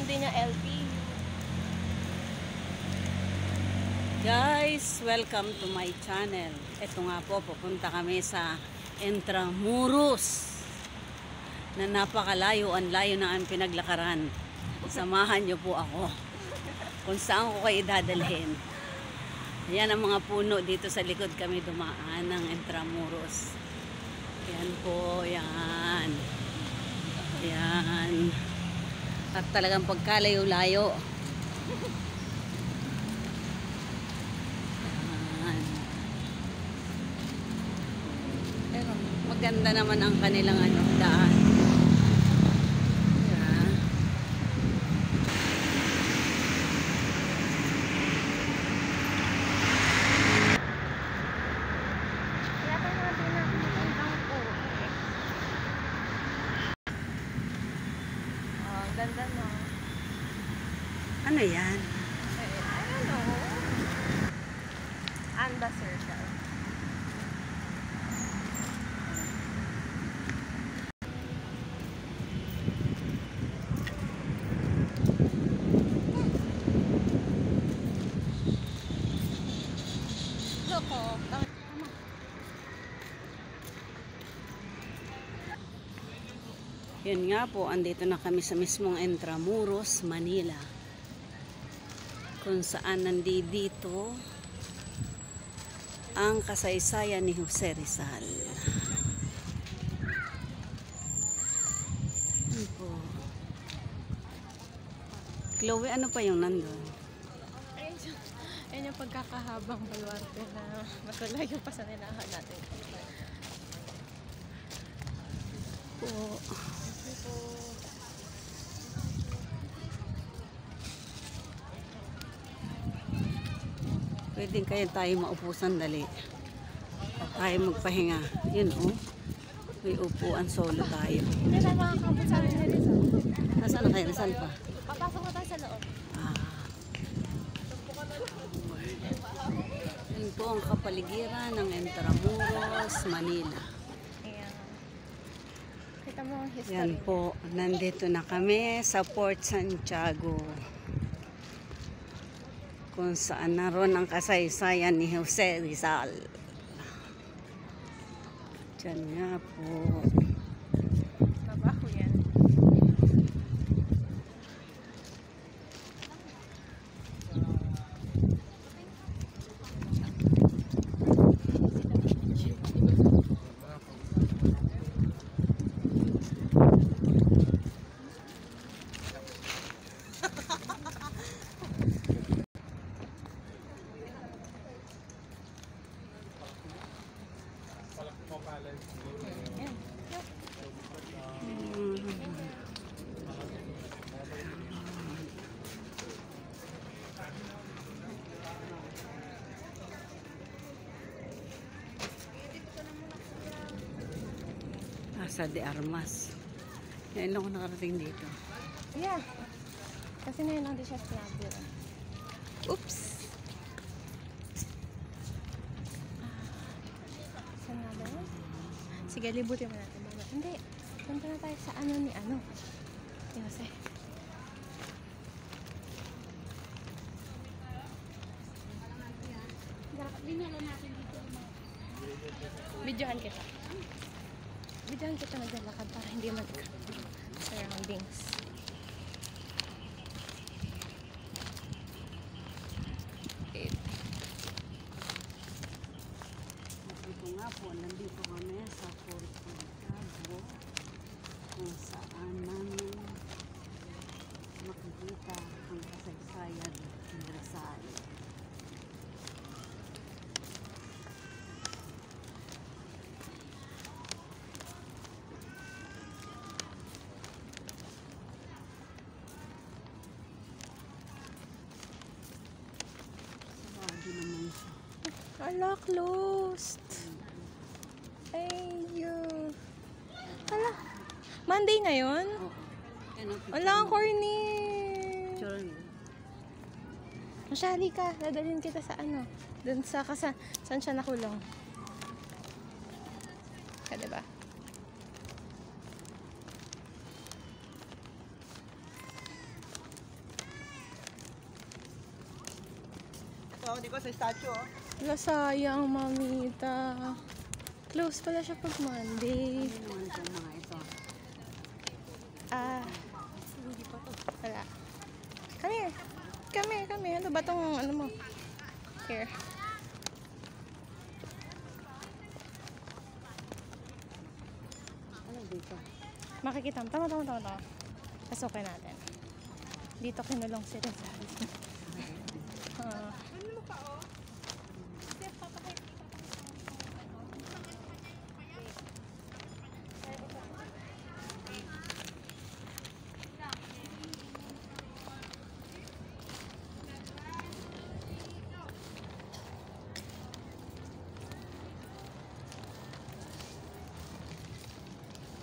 Pinuntahan din niya LPU. Guys, welcome to my channel. Ito nga po, pupunta kami sa Intramuros na napakalayo, ang layo na ang pinaglakaran. Samahan niyo po ako kung saan ko kayo dadalhin. Ayan ang mga puno dito sa likod kami dumaan ng Intramuros. Ayan po, yan. Ayan. At talagang pagkalayo-layo. Pero maganda naman ang kanilang daan. Yeah. Kaya pa natin na magandang po. Oh, ganda no. Ano yan? I don't know. Anda Circle. Loko. Yun nga po, andito na kami sa mismong Intramuros, Manila. Kung saan nandito ang kasaysayan ni Jose Rizal. Yun po. Chloe, ano pa yung nandun? Ayun yung pagkakahabang baluarte na mas malayo pa sa nilahan natin. Po. Pwedeng kaya tayo maupo sandali. At tayo magpahinga. Yun oh. May upuan solo tayo. Hindi na makakabot sa amin ni Rizal. Nasaan na kayo? Rizal pa? Papasok na tayo sa loob. Yun po ang kapaligiran ng Intramuros, Manila. Ayan. Kita mo ang history. Yan po. Nandito na kami sa Port Santiago. Kung saan naroon ang kasaysayan ni Jose Rizal. Diyan nga po. Trabaho yan. Plaza de Armas. Ngayon lang ako nakarating dito. Yeah. Kasi ngayon lang di siya sinabi. Oops! Saan nga ba yun? Sige, libutin mo natin. Hindi. Punta na tayo sa ano ni ano. Yung Jose. Videohan kita. Videohan kita naglalakad para hindi surroundings. Ito nga po, nandito kami sa Port Santiago kung saan namin makikita ang kasaysayan ng Rizal. Sarado naman siya. Ala, closed. Ayun. Ala, Monday ngayon? Wala ang corny. Masyali ka, dadalhin kita sa ano, dun sa saan siya nakulong. Ka, diba? oh, di ba sa statue oh. Wala, sayang, mamita. Close pala siya pag Monday. Ano naman itong mga ito? Ah, wala. Come here. Come here, come here. Ano ba tong ano mo? Here. Ano dito? Makikita mo. Tama. Pasukin natin. Dito kinulong si Rizal. Ah.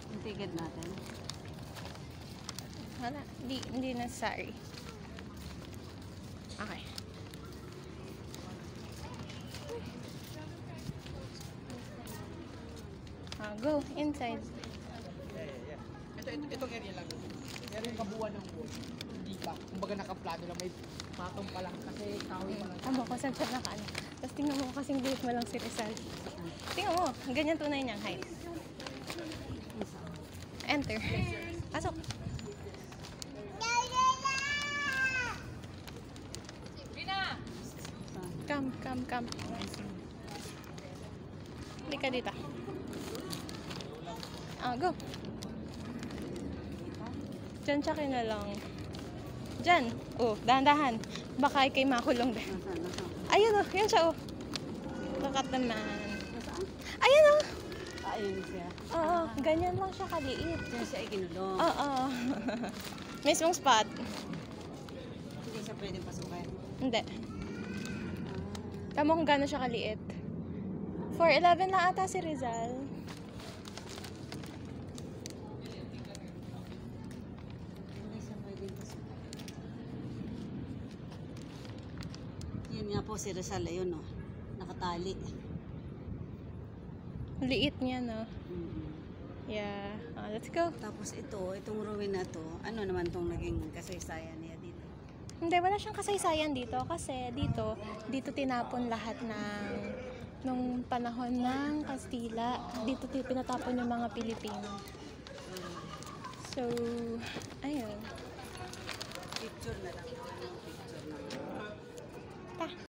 Yung ticket natin. Wala. Hindi necessary. Okay. Go inside. Itong area lang. Pero yung kabuuan ng pool, hindi pa. Kumbaga nakaplano lang, may patong pa lang kasi kahoy pa lang. Tama ko, saan siya nakaano. Tapos tingnan mo kasing buhok mo lang si Rizal. Tingnan mo, ganyan tunay niyang height. Enter. Pasok. Come. Hindi ka dito. Go. Diyan siya lang. Diyan. Dahan-dahan. Baka ikay makulong din. Nasaan? Ayun yan siya Lakat naman. Ayun Ayun siya. Oo, ganyan lang siya kaliit. Diyan siya ikinulong. Oo. Mismong spot. Hindi siya pwedeng pasukin. Hindi. Tama kung gano'n siya kaliit. 4'11 lang ata si Rizal. Hindi siya pwedeng pasukin. Yun nga po si Rizal, ayun oh. Nakatali. Liit niya, no? Mm-hmm. Yeah. Let's go. Tapos itong ruin na to, ano naman tong naging kasaysayan niya dito? Hindi, wala siyang kasaysayan dito kasi dito tinapon lahat nung panahon ng Kastila. Dito pinatapon yung mga Pilipino. So, ayun. Picture na lang. Picture na lang. Ta.